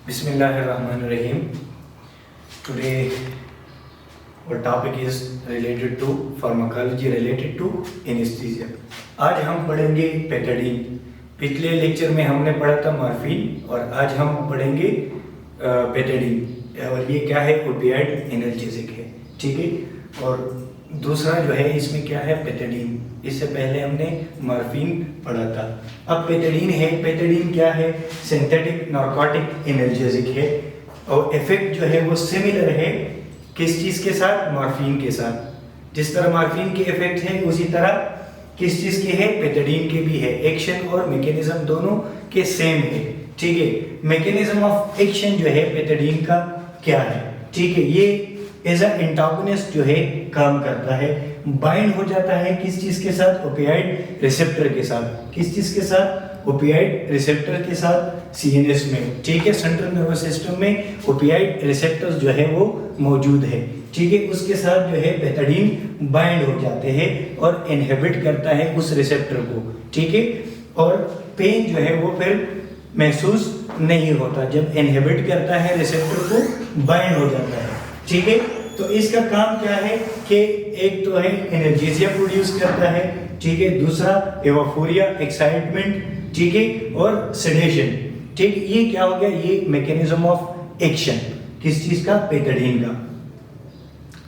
Bismillahirrahmanirrahim. Today our topic is related to pharmacology related to anesthesia. आज हम पढ़ेंगे पेटाडीन. पिछले लेक्चर में हमने पढ़ा था मॉर्फिन और आज हम पढ़ेंगे पेटाडीन और ये क्या है, ओपियाइड एनाल्जेसिक है. ठीक है. और दूसरा जो है इसमें क्या है, पेटाडीन. इससे पहले हमने मॉर्फिन पढ़ा था. अब पेटाडीन है. पेटाडीन क्या है, सिंथेटिक नार्कोटिक एनाल्जेसिक है और इफेक्ट जो है वो सिमिलर है किस चीज़ के साथ, मॉर्फिन के साथ. जिस तरह मॉर्फिन के इफेक्ट है उसी तरह किस चीज़ के है, पेटाडीन के भी है. एक्शन और मैकेनिज्म दोनों के सेम है. ठीक है. मैकेनिज्म ऑफ एक्शन जो है पेटाडीन का क्या है, ठीक है, ये एज अ एंटागोनिस्ट जो है काम करता है. बाइंड हो जाता है किस चीज के साथ, ओपियाइड रिसेप्टर के साथ. किस चीज के साथ, ओपियाइड रिसेप्टर के साथ, सीएनएस में. ठीक है. सेंट्रल नर्वस सिस्टम में ओपियाइड रिसेप्टर्स जो है वो मौजूद है. ठीक है. उसके साथ जो है पेटाडीन बाइंड हो जाते हैं और इनहिबिट करता है उस रिसेप्टर को. ठीक है. और पेन जो है वो फिर महसूस नहीं होता जब इनहिबिट करता है रिसेप्टर को, बाइंड हो जाता है. ठीक है. तो इसका काम क्या है कि एक तो है एनर्जेसिया प्रोड्यूस करता है. ठीक है. दूसरा एवोफोरिया, एक्साइटमेंट. ठीक है. और सेडेशन. ठीक. ये क्या हो गया, ये मैकेनिज्म ऑफ एक्शन किस चीज का, पेटाडीन का.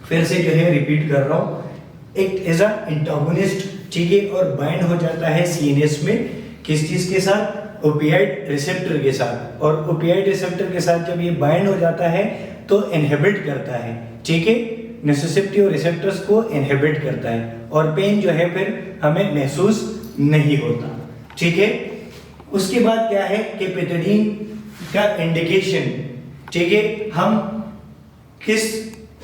फिर से जो है रिपीट कर रहा हूं, एक्ट एज अ एंटागोनिस्ट. ठीक है. और बाइंड हो जाता है सीएनएस में किस चीज के साथ, ओपियाइड रिसेप्टर के साथ. और ओपियाइड रिसेप्टर के साथ जब ये बाइंड हो जाता है तो इनहिबिट करता है. ठीक है. नोसिसेप्टिव रिसेप्टर्स को इनहिबिट करता है और पेन जो है फिर हमें महसूस नहीं होता. ठीक है. उसके बाद क्या है कि पेटाडीन का इंडिकेशन, ठीक है, हम किस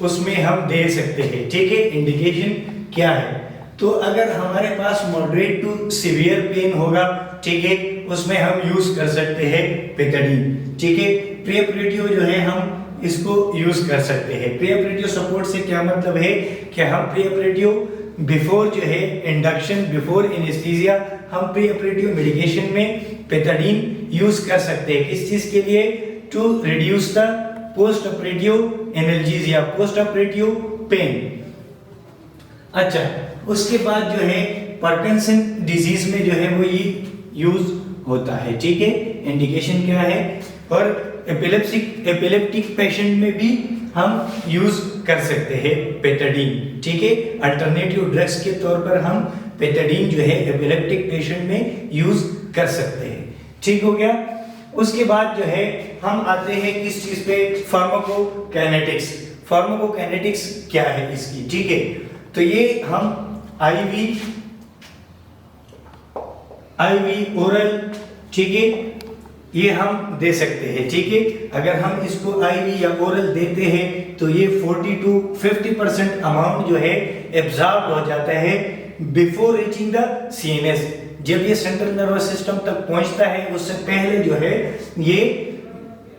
उसमें हम दे सकते हैं. ठीक है. इंडिकेशन क्या है, तो अगर हमारे पास मॉडरेट टू सीवियर पेन होगा, ठीक है, उसमें हम यूज कर सकते हैं पेटाडीन. ठीक है. प्रीऑपरेटिव जो है हम इसको यूज कर सकते हैं. प्रीऑपरेटिव सपोर्ट से क्या मतलब है कि हम प्रीऑपरेटिव बिफोर जो है इंडक्शन, बिफोर एनेस्थीसिया, हम प्रीऑपरेटिव मेडिकेशन में पेटाडीन यूज कर सकते हैं. किस चीज के लिए, to reduce the post operative analgesia, post operative pain. अच्छा, उसके बाद जो है पार्किंसन डिजीज में जो है वो ये यूज होता है. ठीक है. इंडिकेशन क्या है, और एपिलेप्टिक पेशेंट में भी हम यूज कर सकते हैं पेटाडीन. ठीक है. अल्टरनेटिव ड्रग्स के तौर पर हम पेटाडीन जो है एपिलेप्टिक पेशेंट में यूज कर सकते हैं. ठीक हो गया. उसके बाद जो है हम आते हैं किस चीज पे, फार्माकोकाइनेटिक्स. फार्माकोकाइनेटिक्स क्या है इसकी. ठीक है. तो ये हम आईवी ओरल, ठीक है, ये हम दे सकते हैं. ठीक है. अगर हम इसको आईवी या ओरल देते हैं तो ये 40 to 50% अमाउंट जो है एब्जॉर्ब हो जाता है बिफोर रीचिंग द सीएनएस. जब ये सेंट्रल नर्वस सिस्टम तक पहुंचता है उससे पहले जो है ये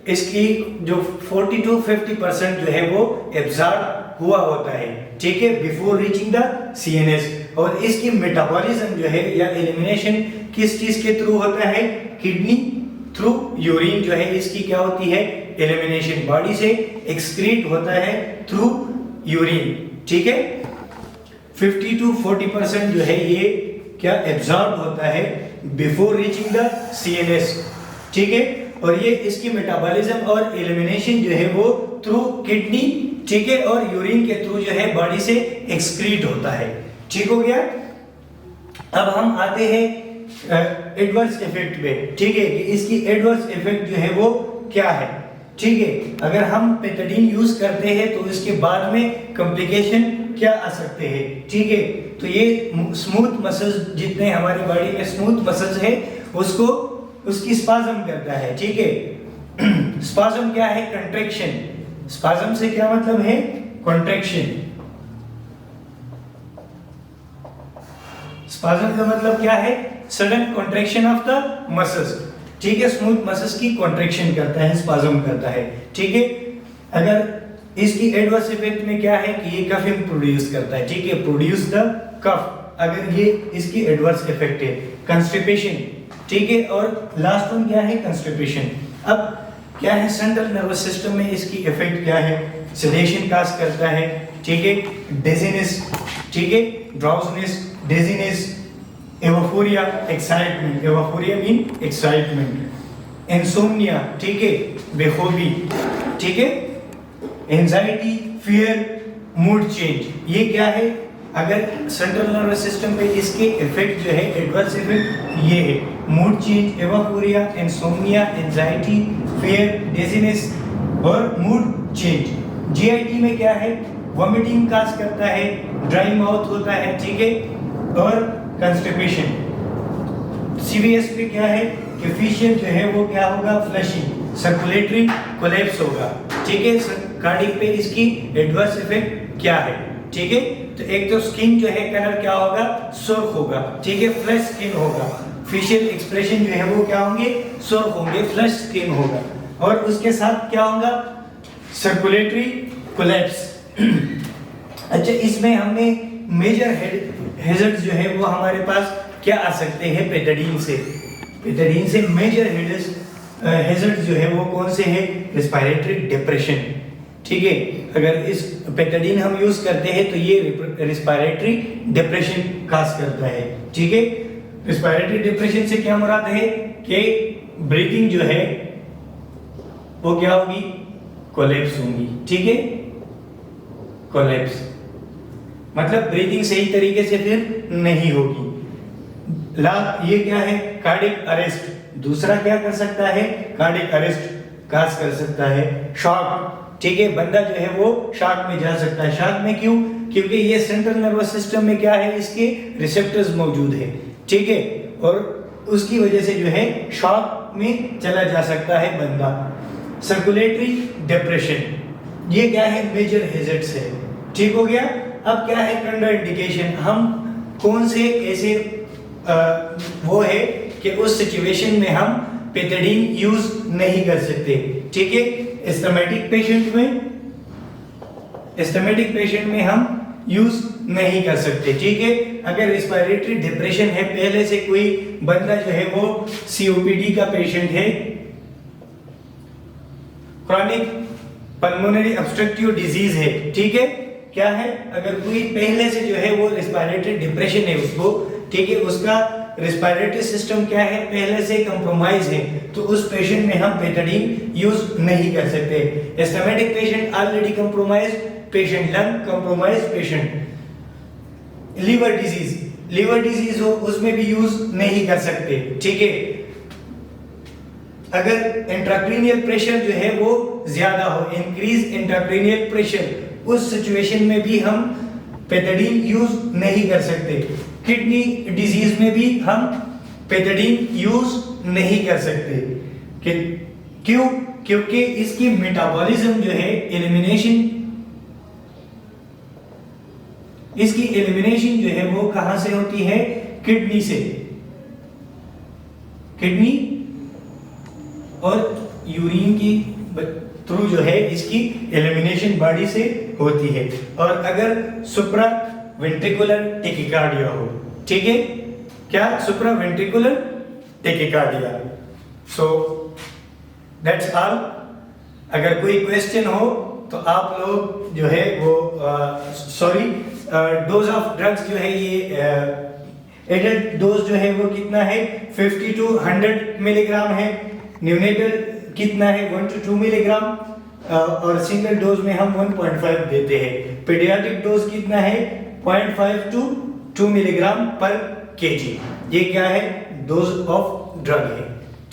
इसकी जो 40 to 50% जो है वो एब्जॉर्ब हुआ होता है. ठीक है. Before reaching the CNS. और इसकी मेटाबॉलिज्म जो है या एलिमिनेशन किस चीज के थ्रू होता है, किडनी थ्रू. यूरिन जो है इसकी क्या होती है, एलिमिनेशन. बॉडी से एक्सक्रीट होता है थ्रू यूरिन. ठीक है. 50 to 40% जो है ये क्या एब्जॉर्ब होता है बिफोर रीचिंग द सीएनएस. ठीक है. और ये इसकी मेटाबॉलिज्म और एलिमिनेशन जो है वो थ्रू किडनी, ठीक है, और यूरिन के थ्रू जो है बॉडी से एक्सक्रीट होता है. ठीक हो गया. अब हम आते हैं एडवर्स इफेक्ट पे. ठीक है, कि इसकी एडवर्स इफेक्ट जो है वो क्या है. ठीक है. अगर हम पेटाडीन यूज करते हैं तो इसके बाद में कॉम्प्लिकेशन क्या आ सकते हैं. ठीक है. तो ये स्मूथ मसल्स, जितने हमारी बॉडी में स्मूथ मसल्स है उसको उसकी स्पाज्म करता है. ठीक है. स्पाज्म क्या है, कंट्रैक्शन. स्पाज्म से क्या मतलब है, कॉन्ट्रैक्शन. स्पाज्म का मतलब क्या है, sudden contraction of the muscles. ठीक है. स्मूथ मसल्स की कॉन्ट्रैक्शन करता है, स्पाज्म करता है. ठीक है. अगर इसकी एडवर्स इफेक्ट में क्या है कि ये कफिंग प्रोड्यूस करता है. ठीक है. प्रोड्यूस द कफ. अगर ये इसकी एडवर्स इफेक्ट है. कंस्टिपेशन. ठीक है. और लास्ट वन क्या है, कंस्टिपेशन. अब क्या है सेंट्रल नर्वस सिस्टम में इसकी इफेक्ट क्या है, सेडेशन काज करता है, ठीक है, डिजीनेस, ठीक है, drowsiness, dizziness, euphoria, excitement, euphoria mean excitement, insomnia, ठीक है, बेखौफी, ठीक है, एंजाइटी, फियर, मूड चेंज। ये क्या है, अगर सेंट्रल नर्वस सिस्टम पे इसके इफेक्ट जो है एडवर्स इफेक्ट ये है, mood change, euphoria, insomnia, anxiety, fear, dizziness और मूड चेंज। जीआईटी में क्या है, वॉमिटिंग काज करता है, ड्राई माउथ होता है, ठीक है, और कंस्टिपेशन। सीवीएस पे क्या है कि फेशियल जो है वो क्या होगा, फ्लशिंग, सर्कुलेटरी कोलैप्स होगा, ठीक है। कार्डियक पे इसकी एडवर्स इफेक्ट क्या है, ठीक है। तो एक तो स्किन जो है कलर क्या होगा, सुर्ख होगा, ठीक है, फ्लश स्किन होगा। फेशियल एक्सप्रेशन जो है वो क्या होंगे, सुर्ख होंगे, फ्लश स्किन होगा, और उसके साथ क्या होगा, सर्कुलेटरी कोलैप्स। अच्छा, इसमें हमने मेजर हैजर्ड्स जो है वो हमारे पास क्या आ सकते हैं, पेटाडीन से। पेटाडीन से मेजर हैजर्ड्स जो है वो कौन से हैं, रेस्पिरेटरी डिप्रेशन, ठीक है। अगर इस पेटाडीन हम यूज करते हैं तो ये रेस्पिरेटरी डिप्रेशन काज करता है, ठीक है। रेस्पिरेटरी डिप्रेशन से क्या मुराद है कि ब्रीथिंग जो है वो क्या होगी, कोलैप्स होगी, ठीक है, कोलैप्स मतलब ब्रीथिंग सही तरीके से फिर नहीं होगी। ये क्या है, कार्डियक अरेस्ट। दूसरा क्या कर सकता है, कार्डियक अरेस्ट काज कर सकता है। शॉक, ठीक है, बंदा जो है वो शॉक में जा सकता है। शॉक में क्यों, क्योंकि ये सेंट्रल नर्वस सिस्टम में क्या है, इसके रिसेप्टर्स मौजूद है, ठीक है, और उसकी वजह से जो है शॉक में चला जा सकता है बंदा। सर्कुलेटरी डिप्रेशन, ये क्या है, मेजर हैजर्ड्स है, ठीक हो गया। अब क्या है कंट्राइंडिकेशन, हम कौन से ऐसे वो है कि उस सिचुएशन में हम पेटाडीन यूज नहीं कर सकते, ठीक है। एस्थमेटिक पेशेंट में हम यूज नहीं कर सकते, ठीक है। अगर रेस्पिरेटरी डिप्रेशन है, पहले से कोई बंदा जो है वो सीओपीडी का पेशेंट है, क्रॉनिक पल्मोनरी ऑब्स्ट्रक्टिव डिजीज है, ठीक है, क्या है, अगर कोई पहले से जो है वो रेस्पिरेटरी डिप्रेशन है उसको, ठीक है, उसका रेस्पिरेटरी सिस्टम क्या है, पहले से कंप्रोमाइज है, तो उस पेशेंट में हम पेटाडीन यूज नहीं कर सकते। Asthmatic patient already compromise patient, lung compromise patient, liver disease हो उसमें भी यूज नहीं कर सकते, ठीक है। अगर इंट्राक्रेनियल प्रेशर जो है वो ज्यादा हो, इंक्रीज इंट्राक्रेनियल प्रेशर, उस सिचुएशन में भी हम पेटाडीन यूज नहीं कर सकते। किडनी डिजीज में भी हम पेटाडीन यूज नहीं कर सकते। क्यों, क्योंकि इसकी मेटाबॉलिज्म जो है, इसकी एलिमिनेशन जो है वो कहां से होती है, किडनी से, किडनी और यूरिन की थ्रू जो है इसकी एलिमिनेशन बॉडी से होती है। और अगर सुप्रा वेंट्रिकुलर टेकिकार्डिया हो, ठीक है, क्या, supra ventricular tachycardia. So that's all. अगर कोई क्वेश्चन हो तो आप लोग जो है वो डोज ऑफ ड्रग्स जो है ये एडल्ट डोज जो है वो कितना है, 50 to 100 मिलीग्राम है। न्यूनेटल कितना है, 1 to 2 मिलीग्राम, और सिंगल डोज में हम 1.5 देते हैं। पीडियाट्रिक डोज कितना है, 0.5 to 2 मिलीग्राम पर केजी। ये क्या है, डोज ऑफ ड्रग है,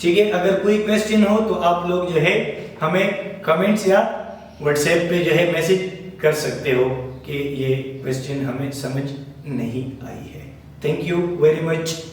ठीक है। अगर कोई क्वेश्चन हो तो आप लोग जो है हमें कमेंट्स या व्हाट्सएप पे जो है मैसेज कर सकते हो कि ये क्वेश्चन हमें समझ नहीं आई है। Thank you very much.